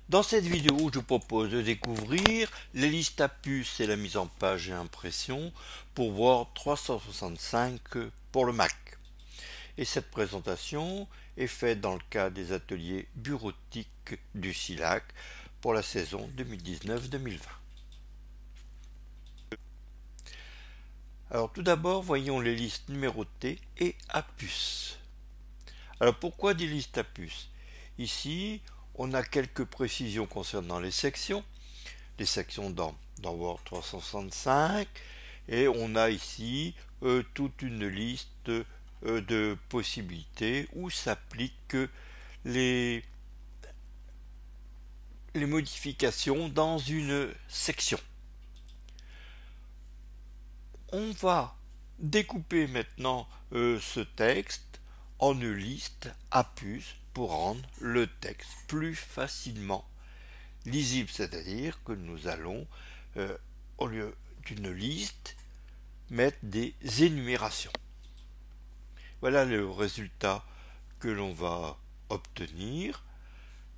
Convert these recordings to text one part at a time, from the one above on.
Dans cette vidéo, je vous propose de découvrir les listes à puces et la mise en page et impression pour Word 365 pour le Mac. Et cette présentation est faite dans le cadre des ateliers bureautiques du SILAC pour la saison 2019-2020. Alors tout d'abord, voyons les listes numérotées et à puces. Alors pourquoi des listes à puces? Ici, on a quelques précisions concernant les sections dans Word 365, et on a ici toute une liste de possibilités où s'appliquent les, les modifications dans une section. On va découper maintenant ce texte en une liste à puces pour rendre le texte plus facilement lisible, c'est-à-dire que nous allons, au lieu d'une liste, mettre des énumérations. Voilà le résultat que l'on va obtenir.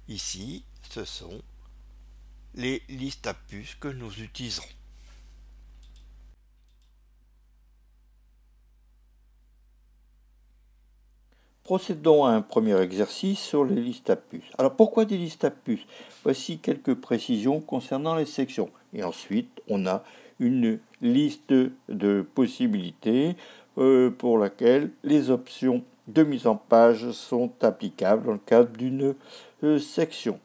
Ici, ce sont les listes à puces que nous utiliserons. Procédons à un premier exercice sur les listes à puces. Alors pourquoi des listes à puces? Voici quelques précisions concernant les sections. Et ensuite, on a une liste de possibilités pour laquelle les options de mise en page sont applicables dans le cadre d'une section.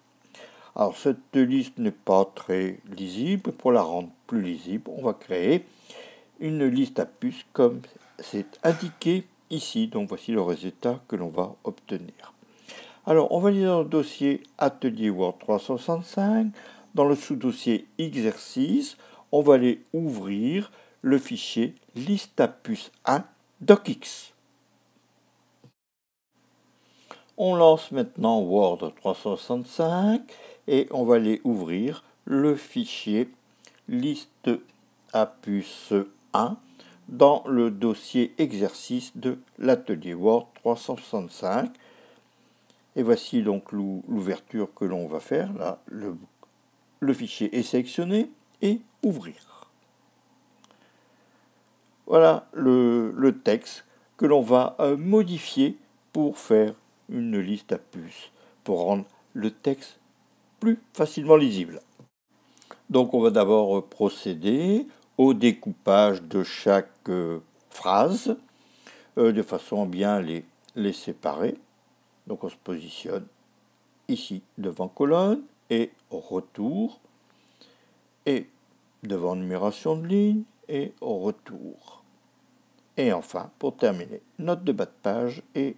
Alors cette liste n'est pas très lisible. Pour la rendre plus lisible, on va créer une liste à puces comme c'est indiqué ici. Donc voici le résultat que l'on va obtenir. Alors on va aller dans le dossier Atelier Word 365. Dans le sous-dossier Exercice, on va aller ouvrir le fichier liste à puces 1 docx. On lance maintenant Word 365 et on va aller ouvrir le fichier liste à puces 1 dans le dossier exercice de l'atelier Word 365. Et voici donc l'ouverture que l'on va faire. Là, le fichier est sélectionné et ouvrir. Voilà le texte que l'on va modifier pour faire une liste à puces, pour rendre le texte plus facilement lisible. Donc on va d'abord procéder au découpage de chaque phrase de façon à bien les séparer. Donc on se positionne ici devant colonne et au retour, et devant numération de ligne et au retour. Et enfin, pour terminer, note de bas de page et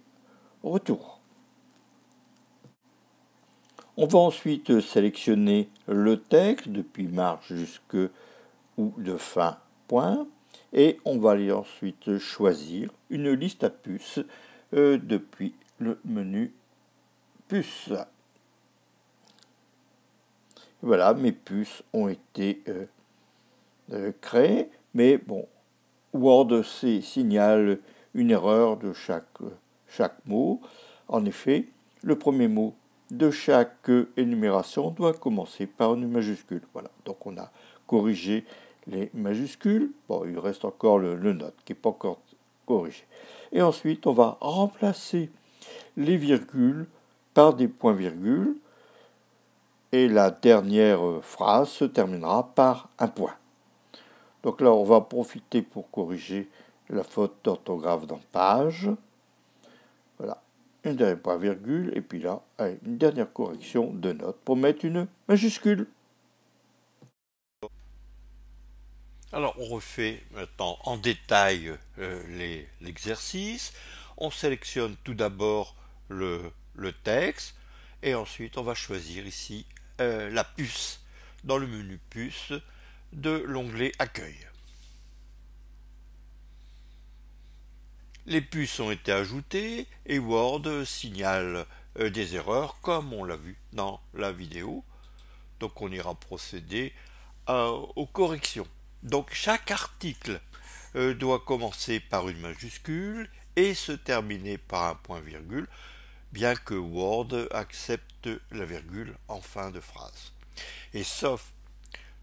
retour. On va ensuite sélectionner le texte depuis marge jusque ou de fin point, et on va aller ensuite choisir une liste à puces depuis le menu puces. Voilà, mes puces ont été créées, mais bon, Word signale une erreur de chaque mot. En effet, le premier mot de chaque énumération doit commencer par une majuscule. Voilà, donc on a corrigé les majuscules. Bon, il reste encore le note qui n'est pas encore corrigé. Et ensuite, on va remplacer les virgules par des points-virgules. Et la dernière phrase se terminera par un point. Donc là, on va profiter pour corriger la faute d'orthographe dans page. Voilà, une dernière point-virgule, et puis là, une dernière correction de note pour mettre une majuscule. Alors, on refait maintenant en détail l'exercice. On sélectionne tout d'abord le texte, et ensuite on va choisir ici la puce dans le menu puce de l'onglet Accueil. Les puces ont été ajoutées et Word signale des erreurs comme on l'a vu dans la vidéo. Donc on ira procéder aux corrections. Donc chaque article doit commencer par une majuscule et se terminer par un point-virgule. bien que Word accepte la virgule en fin de phrase. Et sauf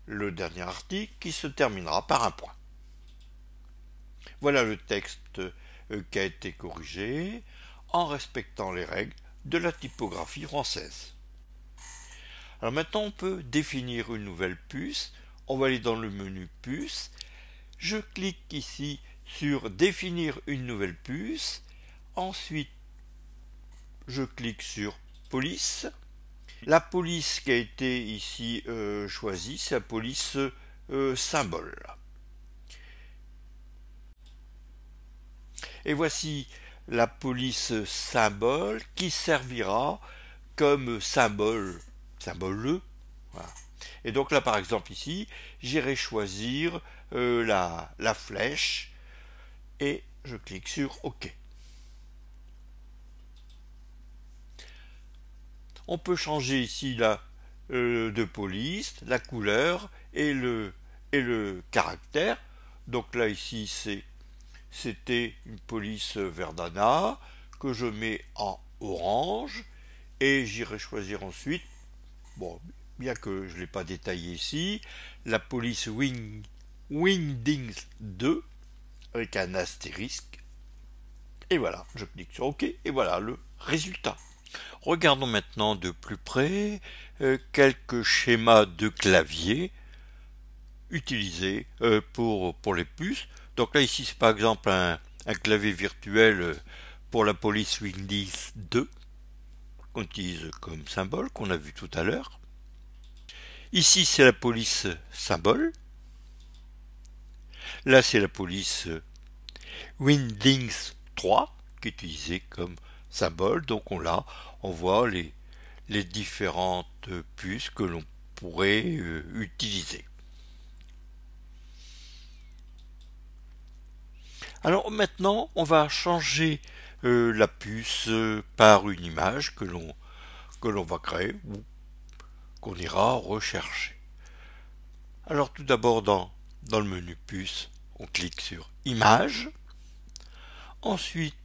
le dernier article qui se terminera par un point. Voilà le texte qui a été corrigé en respectant les règles de la typographie française. Alors maintenant on peut définir une nouvelle puce. On va aller dans le menu puce. Je clique ici sur définir une nouvelle puce. Ensuite je clique sur police. La police qui a été ici choisie, c'est la police symbole. Et voici la police symbole qui servira comme symbole E. Voilà. Et donc là par exemple ici, j'irai choisir la flèche et je clique sur OK. On peut changer ici de police, la couleur et le caractère. Donc là ici c'était une police Verdana que je mets en orange et j'irai choisir ensuite, bon, bien que je ne l'ai pas détaillé ici, la police Wingdings 2 avec un astérisque. Et voilà, je clique sur OK et voilà le résultat. Regardons maintenant de plus près quelques schémas de clavier utilisés pour les puces. Donc là ici c'est par exemple un clavier virtuel pour la police Windows 2 qu'on utilise comme symbole qu'on a vu tout à l'heure. Ici c'est la police symbole. Là c'est la police Windows 3 qui est utilisée comme symbole. Donc on voit les différentes puces que l'on pourrait utiliser. Alors maintenant, on va changer la puce par une image que l'on va créer ou qu'on ira rechercher. Alors tout d'abord dans le menu puce, on clique sur Images. Ensuite,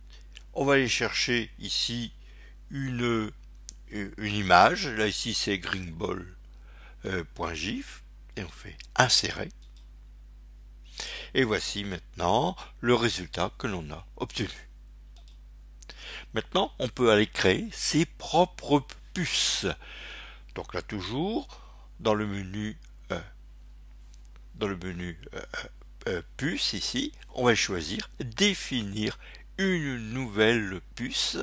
on va aller chercher ici une image. Là ici c'est greenball.gif et on fait Insérer. Et voici maintenant le résultat que l'on a obtenu. Maintenant, on peut aller créer ses propres puces. Donc là toujours, dans le menu puce ici, on va choisir définir une nouvelle puce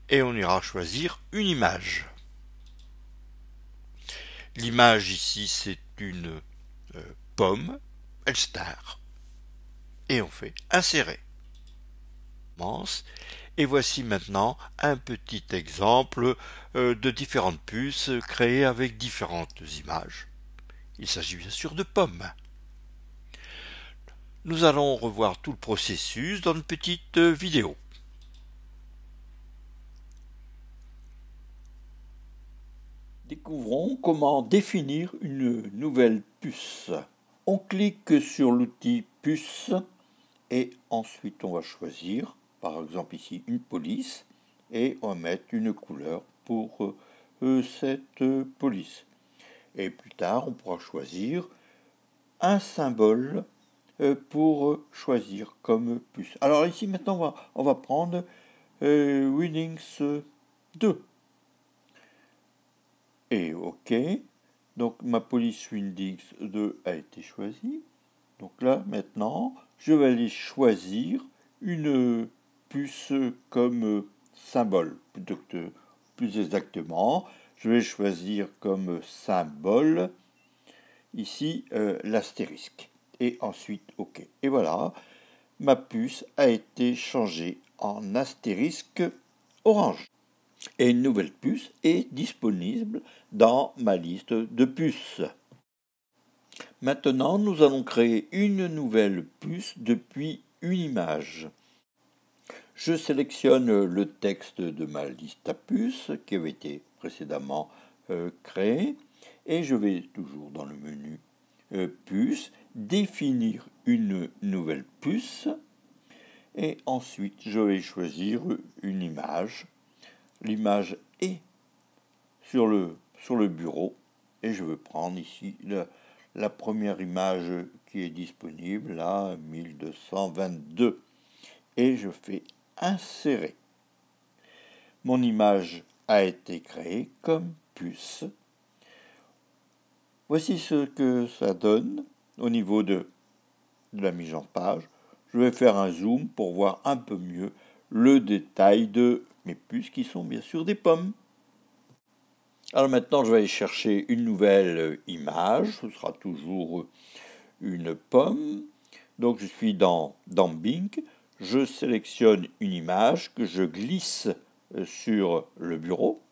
et on ira choisir une image. L'image ici c'est une pomme Elstar et on fait insérer. Et voici maintenant un petit exemple de différentes puces créées avec différentes images. Il s'agit bien sûr de pommes. Nous allons revoir tout le processus dans une petite vidéo. Découvrons comment définir une nouvelle puce. On clique sur l'outil puce et ensuite on va choisir, par exemple ici, une police et on va mettre une couleur pour cette police. Et plus tard, on pourra choisir un symbole pour choisir comme puce. Alors ici, maintenant, on va prendre Winnings 2. Et OK. Donc, ma police Winnings 2 a été choisie. Donc là, maintenant, je vais aller choisir une puce comme symbole. Plus exactement, je vais choisir comme symbole ici l'astérisque. Et ensuite OK. Et voilà, ma puce a été changée en astérisque orange. Et une nouvelle puce est disponible dans ma liste de puces. Maintenant, nous allons créer une nouvelle puce depuis une image. Je sélectionne le texte de ma liste à puces qui avait été précédemment créé et je vais toujours dans le menu puce, définir une nouvelle puce Et ensuite, je vais choisir une image. L'image est sur le bureau. Et je vais prendre ici la première image qui est disponible, là, 1222. Et je fais insérer. Mon image a été créée comme puce. Voici ce que ça donne au niveau de la mise en page. Je vais faire un zoom pour voir un peu mieux le détail de mes puces qui sont bien sûr des pommes. Alors maintenant, je vais aller chercher une nouvelle image. Ce sera toujours une pomme. Donc je suis dans Bing. Je sélectionne une image que je glisse sur le bureau.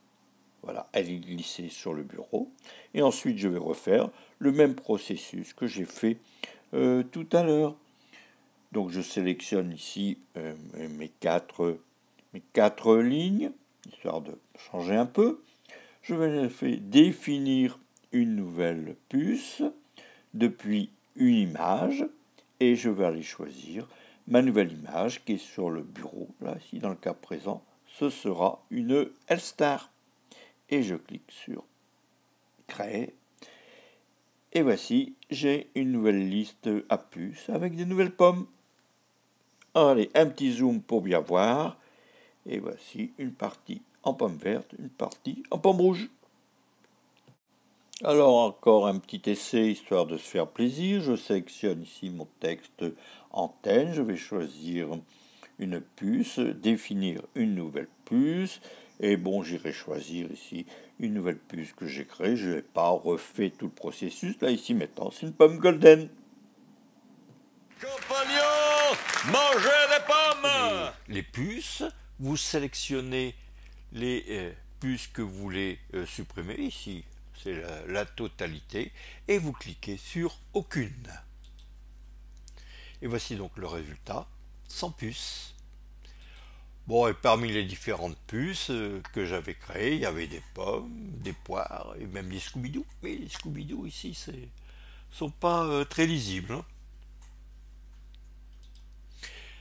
Voilà, elle est glissée sur le bureau. Et ensuite, je vais refaire le même processus que j'ai fait tout à l'heure. Donc je sélectionne ici mes quatre lignes, histoire de changer un peu. Je vais définir une nouvelle puce depuis une image et je vais aller choisir ma nouvelle image qui est sur le bureau. Là, ici, dans le cas présent, ce sera une L-Star. Et je clique sur Créer. Et voici, j'ai une nouvelle liste à puces avec des nouvelles pommes. Allez, un petit zoom pour bien voir. Et voici une partie en pomme verte, une partie en pomme rouge. Alors encore un petit essai histoire de se faire plaisir. Je sélectionne ici mon texte antenne. Je vais choisir une puce, définir une nouvelle puce. Et bon, j'irai choisir ici une nouvelle puce que j'ai créée. Je n'ai pas refait tout le processus. Là, ici, maintenant, c'est une pomme golden. Compagnons, mangez des pommes! Les puces, vous sélectionnez les puces que vous voulez supprimer ici. C'est la totalité. Et vous cliquez sur aucune. Et voici donc le résultat, sans puces. Bon, et parmi les différentes puces que j'avais créées, il y avait des pommes, des poires et même des Scooby-Doo. Mais les Scooby-Doo ici, sont pas très lisibles. Hein.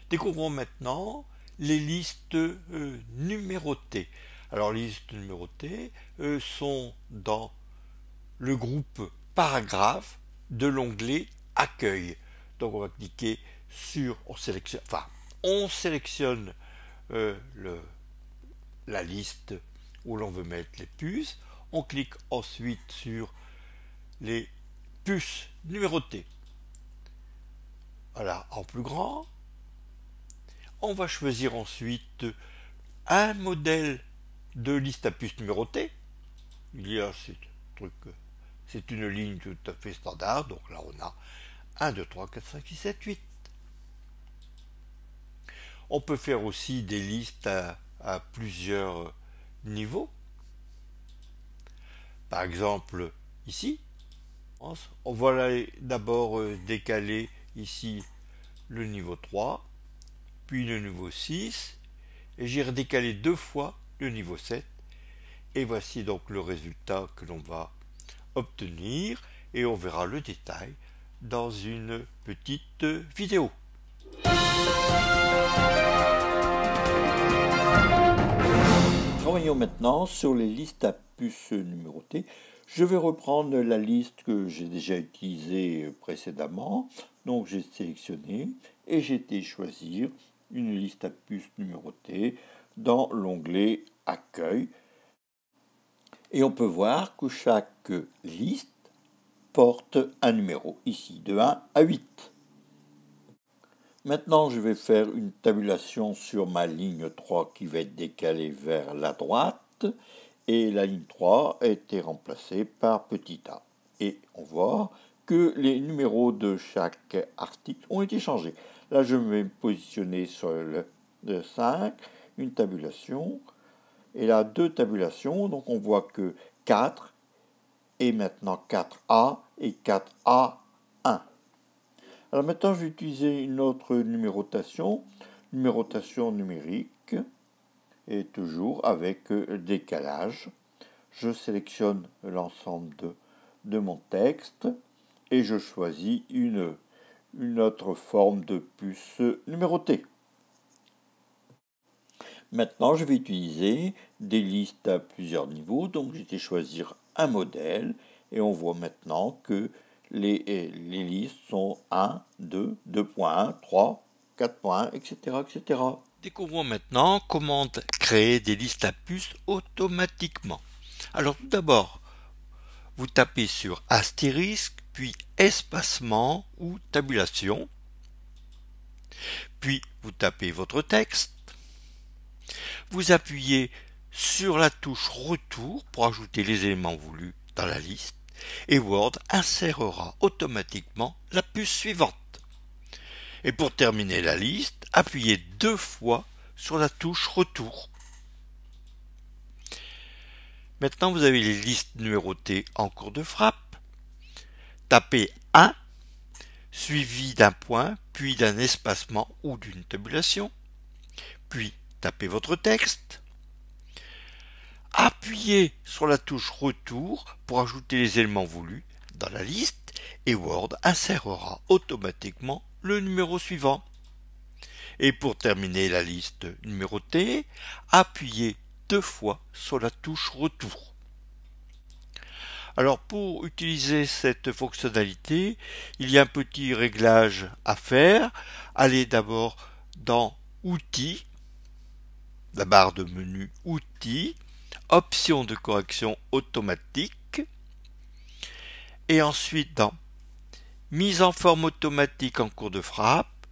Découvrons maintenant les listes numérotées. Alors, les listes numérotées sont dans le groupe paragraphe de l'onglet Accueil. Donc, on va cliquer sur, on sélectionne la liste où l'on veut mettre les puces. On clique ensuite sur les puces numérotées. Voilà, en plus grand. On va choisir ensuite un modèle de liste à puces numérotée. Il y a c'est une ligne tout à fait standard. Donc là, on a 1, 2, 3, 4, 5, 6, 7, 8. On peut faire aussi des listes à plusieurs niveaux. Par exemple, ici, on va d'abord décaler ici le niveau 3, puis le niveau 6, et j'ai redécalé deux fois le niveau 7. Et voici donc le résultat que l'on va obtenir, et on verra le détail dans une petite vidéo. Travaillons maintenant sur les listes à puces numérotées. Je vais reprendre la liste que j'ai déjà utilisée précédemment. Donc j'ai sélectionné et j'ai été choisir une liste à puces numérotées dans l'onglet Accueil. Et on peut voir que chaque liste porte un numéro, ici de 1 à 8. Maintenant, je vais faire une tabulation sur ma ligne 3 qui va être décalée vers la droite. Et la ligne 3 a été remplacée par petit a. Et on voit que les numéros de chaque article ont été changés. Là, je vais me positionner sur le 5, une tabulation. Et là, deux tabulations. Donc, on voit que 4 est maintenant 4A et 4A1. Alors maintenant, je vais utiliser une autre numérotation numérique, et toujours avec décalage. Je sélectionne l'ensemble de mon texte et je choisis une autre forme de puce numérotée. Maintenant, je vais utiliser des listes à plusieurs niveaux. Donc, je vais choisir un modèle et on voit maintenant que les listes sont 1, 2, 2.1, 3, 4.1, etc., etc. Découvrons maintenant comment créer des listes à puces automatiquement. Alors tout d'abord, vous tapez sur astérisque, puis espacement ou tabulation, puis vous tapez votre texte, vous appuyez sur la touche retour pour ajouter les éléments voulus dans la liste, et Word insérera automatiquement la puce suivante. Et pour terminer la liste, appuyez 2 fois sur la touche retour. Maintenant, vous avez les listes numérotées en cours de frappe. Tapez 1, suivi d'un point, puis d'un espacement ou d'une tabulation. Puis, tapez votre texte. Appuyez sur la touche retour pour ajouter les éléments voulus dans la liste et Word insérera automatiquement le numéro suivant. Et pour terminer la liste numérotée, appuyez 2 fois sur la touche retour. Alors pour utiliser cette fonctionnalité, il y a un petit réglage à faire. Allez d'abord dans Outils, la barre de menu Outils, Options de correction automatique, et ensuite dans Mise en forme automatique en cours de frappe,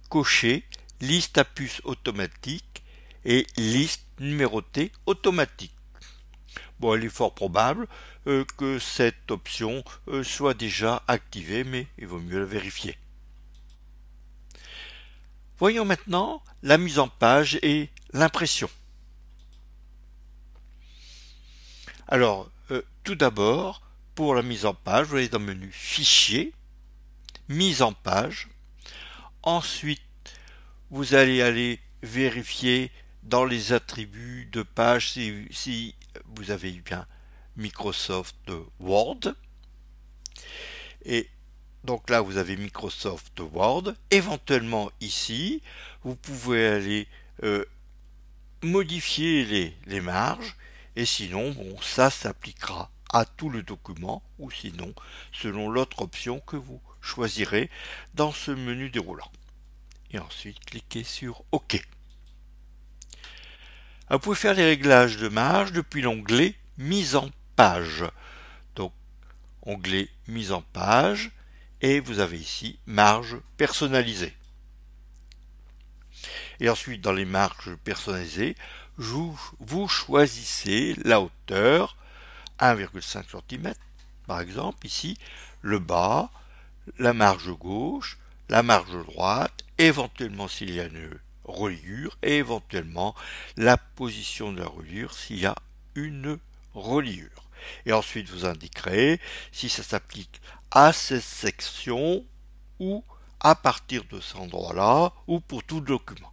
cochez Liste à puce automatique et Liste numérotée automatique. Bon, il est fort probable que cette option soit déjà activée, mais il vaut mieux la vérifier. Voyons maintenant la mise en page et l'impression. Alors, tout d'abord, pour la mise en page, vous allez dans le menu Fichier, Mise en page. Ensuite, vous allez aller vérifier dans les attributs de page si vous avez bien Microsoft Word. Et donc là, vous avez Microsoft Word. Éventuellement, ici, vous pouvez aller modifier les marges. Et sinon, bon, ça s'appliquera à tout le document ou sinon, selon l'autre option que vous choisirez dans ce menu déroulant. Et ensuite, cliquez sur OK. Vous pouvez faire les réglages de marge depuis l'onglet Mise en page. Donc, onglet Mise en page, et vous avez ici marge personnalisée. Et ensuite, dans les marges personnalisées, vous choisissez la hauteur, 1,5 cm, par exemple, ici, le bas, la marge gauche, la marge droite, éventuellement s'il y a une reliure, et éventuellement la position de la reliure s'il y a une reliure. Et ensuite, vous indiquerez si ça s'applique à cette section ou à partir de cet endroit-là ou pour tout document.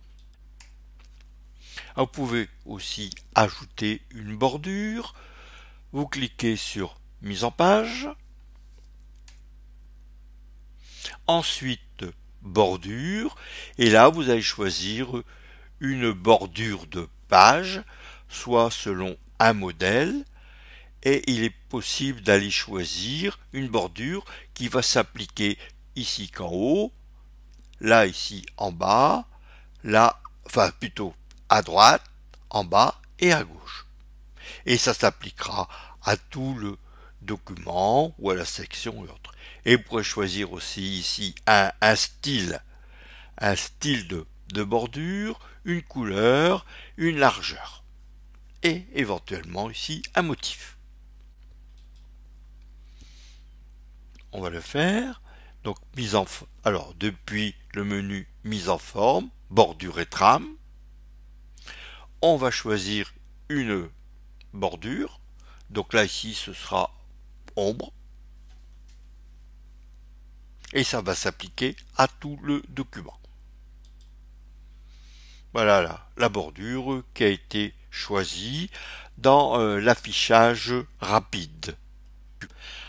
Vous pouvez aussi ajouter une bordure. Vous cliquez sur Mise en page. Ensuite, bordure. Et là, vous allez choisir une bordure de page, soit selon un modèle. Et il est possible d'aller choisir une bordure qui va s'appliquer ici qu'en haut, là ici en bas, là, enfin plutôt à droite, en bas et à gauche. Et ça s'appliquera à tout le document ou à la section et autres. Et vous pourrez choisir aussi ici un style de bordure, une couleur, une largeur. Et éventuellement ici un motif. On va le faire. Donc alors depuis le menu mise en forme, bordure et trame, on va choisir une bordure. Donc là ici ce sera ombre. Et ça va s'appliquer à tout le document. Voilà la bordure qui a été choisie dans l'affichage rapide.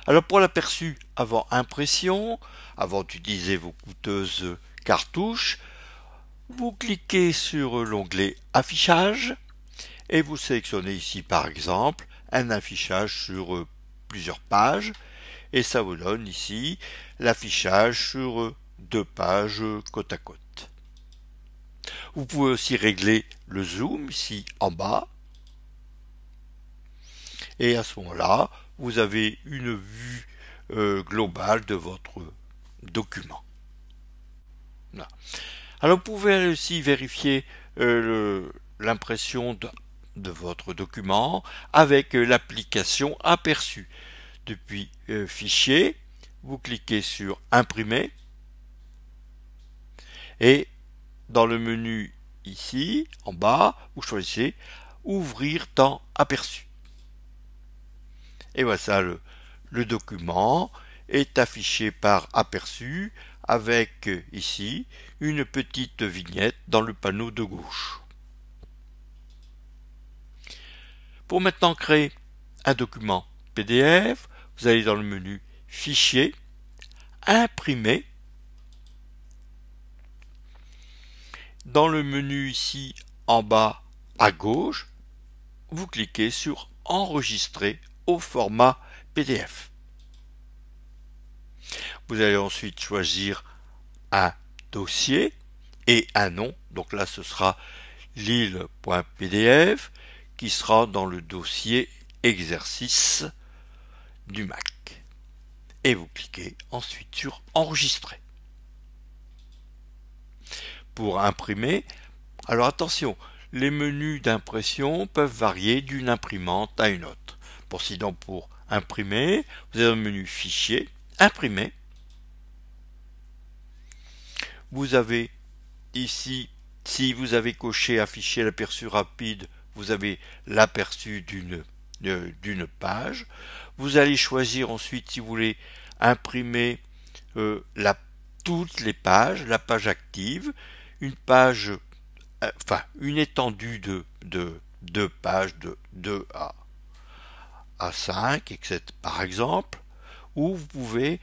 Alors pour l'aperçu avant impression, avant d'utiliser vos coûteuses cartouches, Vous cliquez sur l'onglet Affichage et vous sélectionnez ici par exemple un affichage sur plusieurs pages et ça vous donne ici l'affichage sur 2 pages côte à côte. Vous pouvez aussi régler le zoom ici en bas et à ce moment-là vous avez une vue globale de votre document. Voilà. Alors vous pouvez aussi vérifier l'impression de votre document avec l'application Aperçu. Depuis Fichier, vous cliquez sur Imprimer et dans le menu ici, en bas, vous choisissez Ouvrir dans Aperçu. Et voilà, le document est affiché par Aperçu avec ici une petite vignette dans le panneau de gauche. Pour maintenant créer un document PDF, vous allez dans le menu Fichier, Imprimer. Dans le menu ici en bas à gauche, vous cliquez sur Enregistrer au format PDF. Vous allez ensuite choisir un dossier et un nom. Donc là, ce sera lille.pdf qui sera dans le dossier exercice du Mac. Et vous cliquez ensuite sur Enregistrer. Pour imprimer, alors attention, les menus d'impression peuvent varier d'une imprimante à une autre. Pour imprimer, vous avez le menu Fichier, Imprimer. Vous avez ici, si vous avez coché Afficher l'aperçu rapide, vous avez l'aperçu d'une page. Vous allez choisir ensuite si vous voulez imprimer toutes les pages, la page active, une page, une étendue de pages de 2 à 5, etc. par exemple, ou vous pouvez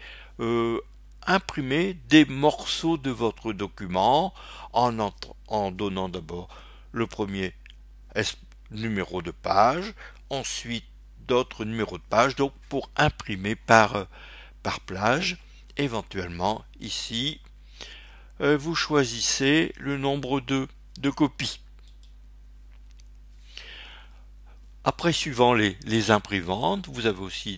imprimer des morceaux de votre document en donnant d'abord le premier numéro de page, ensuite d'autres numéros de page, donc pour imprimer par plage. Éventuellement ici vous choisissez le nombre de copies. Après, suivant les imprimantes, vous avez aussi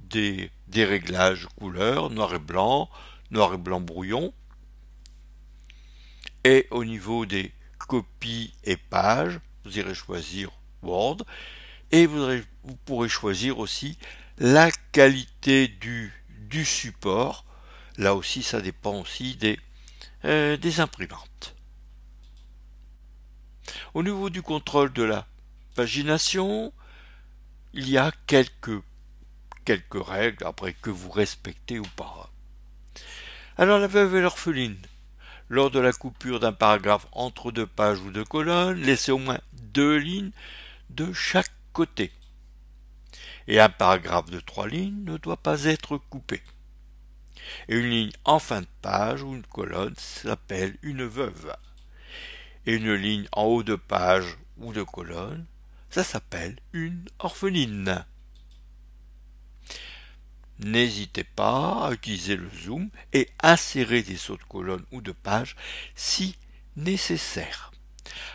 des réglages couleurs, noir et blanc brouillon. Et au niveau des copies et pages, vous irez choisir Word. Et vous pourrez choisir aussi la qualité du support. Là aussi, ça dépend aussi des imprimantes. Au niveau du contrôle de la pagination, il y a quelques règles après que vous respectez ou pas. Alors la veuve et l'orpheline, lors de la coupure d'un paragraphe entre 2 pages ou 2 colonnes, laissez au moins 2 lignes de chaque côté. Et un paragraphe de 3 lignes ne doit pas être coupé. Et une ligne en fin de page ou une colonne s'appelle une veuve. Et une ligne en haut de page ou de colonne, ça s'appelle une orpheline. N'hésitez pas à utiliser le zoom et insérer des sauts de colonne ou de page si nécessaire.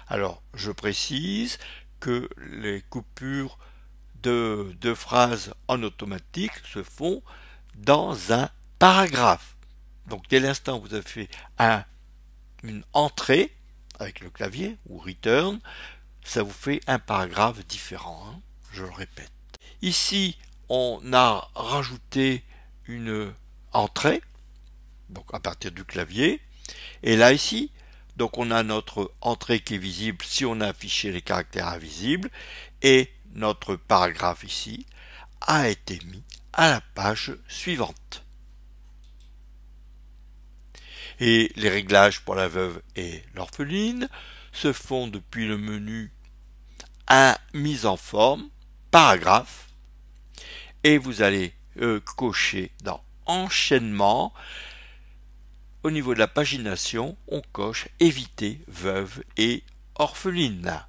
Alors, je précise que les coupures de phrases en automatique se font dans un paragraphe. Donc, dès l'instant où vous avez fait une entrée avec le clavier ou return, ça vous fait un paragraphe différent, je le répète. Ici, on a rajouté une entrée, donc à partir du clavier, et là ici, donc on a notre entrée qui est visible si on a affiché les caractères invisibles, et notre paragraphe ici a été mis à la page suivante. Et les réglages pour la veuve et l'orpheline se font depuis le menu mise en forme, paragraphe, et vous allez cocher dans enchaînement au niveau de la pagination, on coche éviter veuve et orpheline.